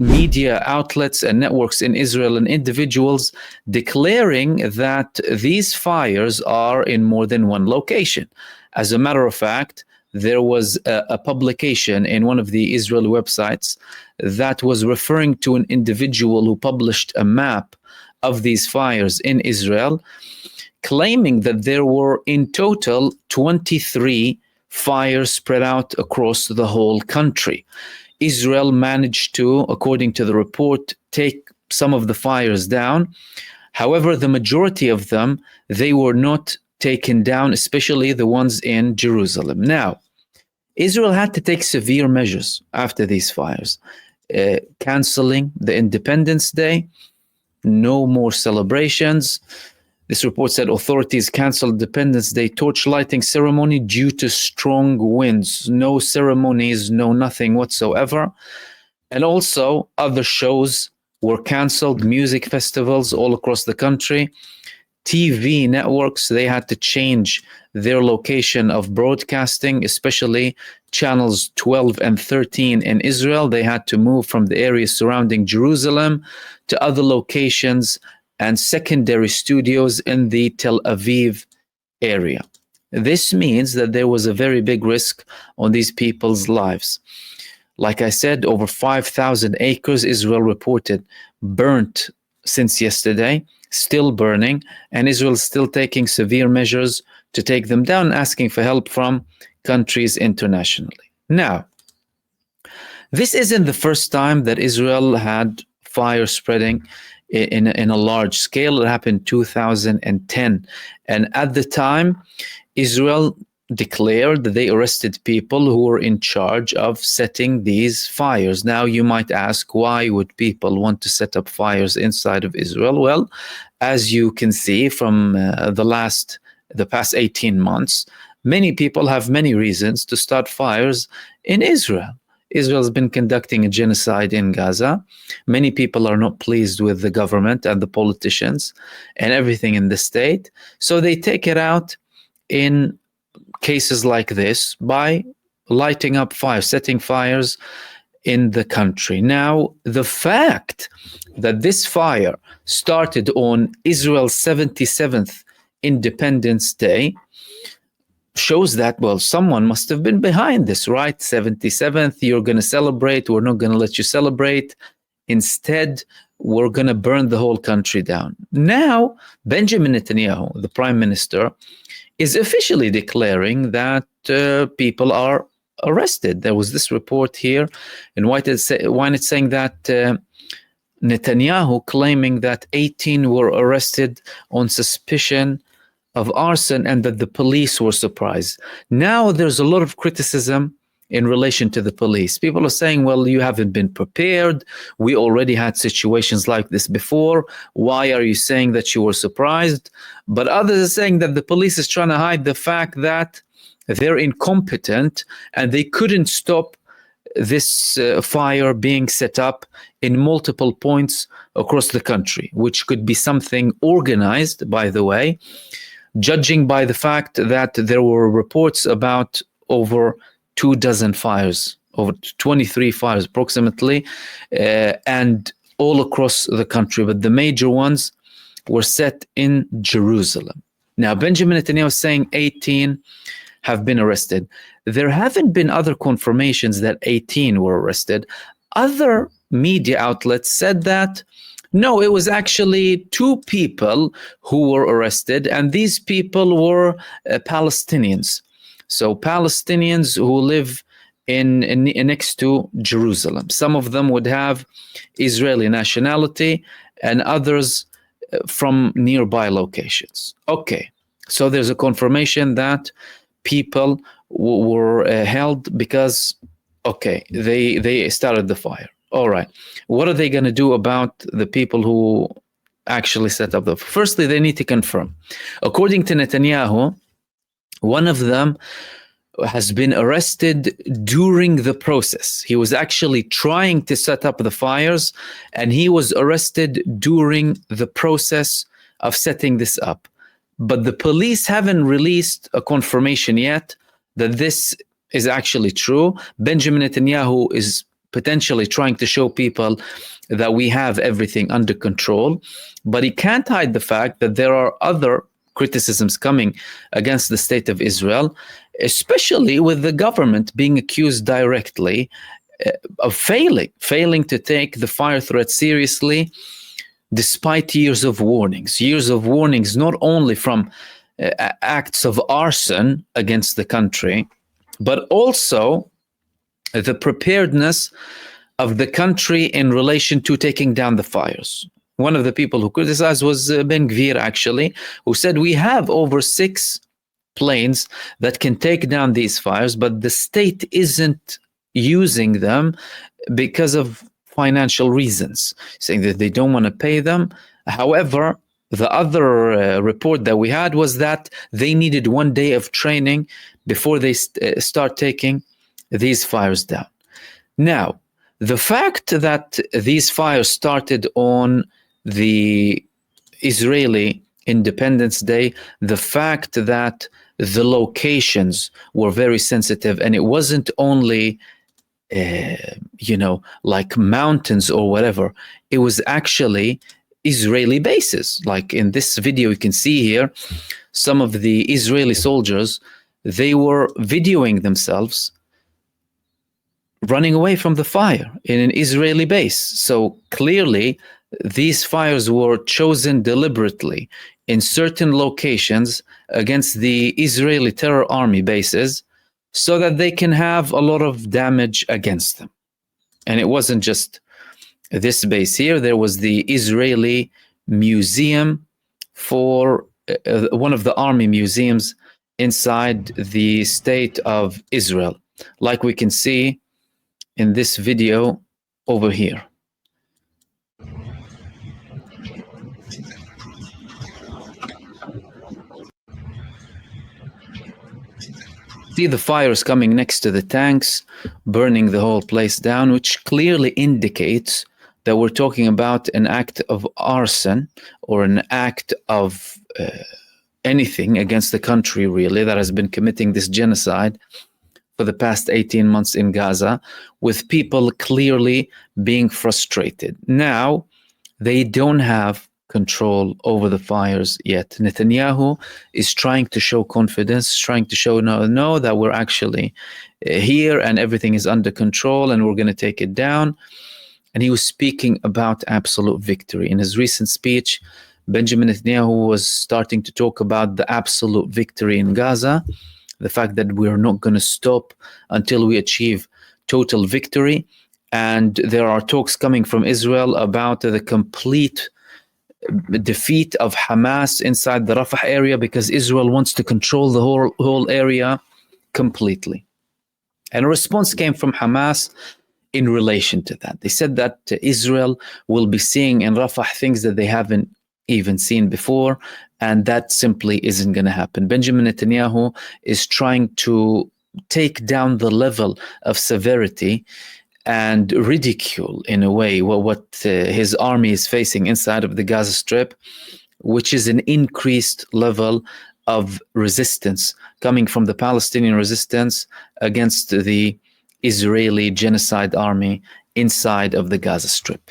media outlets and networks in Israel and individuals declaring that these fires are in more than one location. As a matter of fact, there was a publication in one of the Israeli websites that was referring to an individual who published a map of these fires in Israel, claiming that there were in total 23 fires spread out across the whole country. Israel managed to, according to the report, take some of the fires down. However, the majority of them, they were not taken down, especially the ones in Jerusalem. Now, Israel had to take severe measures after these fires, canceling the Independence Day, no more celebrations. This report said authorities canceled Independence Day torch lighting ceremony due to strong winds. No ceremonies, no nothing whatsoever. And also other shows were canceled, music festivals all across the country. TV networks, they had to change their location of broadcasting, especially channels 12 and 13 in Israel. They had to move from the areas surrounding Jerusalem to other locations and secondary studios in the Tel Aviv area. This means that there was a very big risk on these people's lives. Like I said, over 5,000 acres, Israel reported, burnt since yesterday, still burning, and Israel is still taking severe measures to take them down, asking for help from countries internationally. Now, this isn't the first time that Israel had fire spreading in a large scale. It happened in 2010. And at the time, Israel declared that they arrested people who were in charge of setting these fires. Now, you might ask, why would people want to set up fires inside of Israel? Well, as you can see from the past 18 months, many people have many reasons to start fires in Israel. Israel has been conducting a genocide in Gaza. Many people are not pleased with the government and the politicians and everything in the state. So they take it out in cases like this by lighting up fires, setting fires in the country. Now, the fact that this fire started on Israel's 77th Independence Day shows that, well, someone must have been behind this, right? 77th, you're going to celebrate. We're not going to let you celebrate. Instead, we're going to burn the whole country down. Now, Benjamin Netanyahu, the prime minister, is officially declaring that people are arrested. There was this report here in Ynet saying that Netanyahu claiming that 18 were arrested on suspicion of arson and that the police were surprised. Now there's a lot of criticism in relation to the police. People are saying, well, you haven't been prepared. We already had situations like this before. Why are you saying that you were surprised? But others are saying that the police is trying to hide the fact that they're incompetent and they couldn't stop this fire being set up in multiple points across the country, which could be something organized, by the way, judging by the fact that there were reports about over 24 fires, over 23 fires approximately, and all across the country. But the major ones were set in Jerusalem. Now, Benjamin Netanyahu is saying 18 have been arrested. There haven't been other confirmations that 18 were arrested. Other media outlets said that, no, it was actually 2 people who were arrested, and these people were Palestinians. So Palestinians who live in next to Jerusalem. Some of them would have Israeli nationality and others from nearby locations. Okay, so there's a confirmation that people were held because, okay, they started the fire. All right, what are they going to do about the people who actually set up the... Firstly, they need to confirm. According to Netanyahu, one of them has been arrested during the process. He was actually trying to set up the fires, and he was arrested during the process of setting this up. But the police haven't released a confirmation yet that this is actually true. Benjamin Netanyahu is potentially trying to show people that we have everything under control. But he can't hide the fact that there are other criticisms coming against the state of Israel, especially with the government being accused directly of failing to take the fire threat seriously, despite years of warnings, not only from acts of arson against the country, but also the preparedness of the country in relation to taking down the fires. One of the people who criticized was Ben Gvir, actually, who said we have over 6 planes that can take down these fires, but the state isn't using them because of financial reasons, saying that they don't want to pay them. However, the other report that we had was that they needed 1 day of training before they start taking these fires down. Now, the fact that these fires started on the Israeli Independence Day, the fact that the locations were very sensitive, and it wasn't only like mountains or whatever, it was actually Israeli bases. Like in this video, you can see here some of the Israeli soldiers, they were videoing themselves running away from the fire in an Israeli base. So clearly, these fires were chosen deliberately in certain locations against the Israeli terror army bases so that they can have a lot of damage against them. And it wasn't just this base here. There was the Israeli museum for one of the army museums inside the state of Israel, like we can see in this video over here. See the fires coming next to the tanks, burning the whole place down, which clearly indicates that we're talking about an act of arson or an act of anything against the country, really, that has been committing this genocide for the past 18 months in Gaza, with people clearly being frustrated. Now, they don't have control over the fires yet. Netanyahu is trying to show confidence, trying to show no, that we're actually here and everything is under control and we're going to take it down. And he was speaking about absolute victory. In his recent speech, Benjamin Netanyahu was starting to talk about the absolute victory in Gaza, the fact that we're not going to stop until we achieve total victory. And there are talks coming from Israel about the complete defeat of Hamas inside the Rafah area, because Israel wants to control the whole area completely. And a response came from Hamas in relation to that. They said that Israel will be seeing in Rafah things that they haven't even seen before, and that simply isn't going to happen. Benjamin Netanyahu is trying to take down the level of severity and ridicule, in a way, what his army is facing inside of the Gaza Strip, which is an increased level of resistance coming from the Palestinian resistance against the Israeli genocide army inside of the Gaza Strip.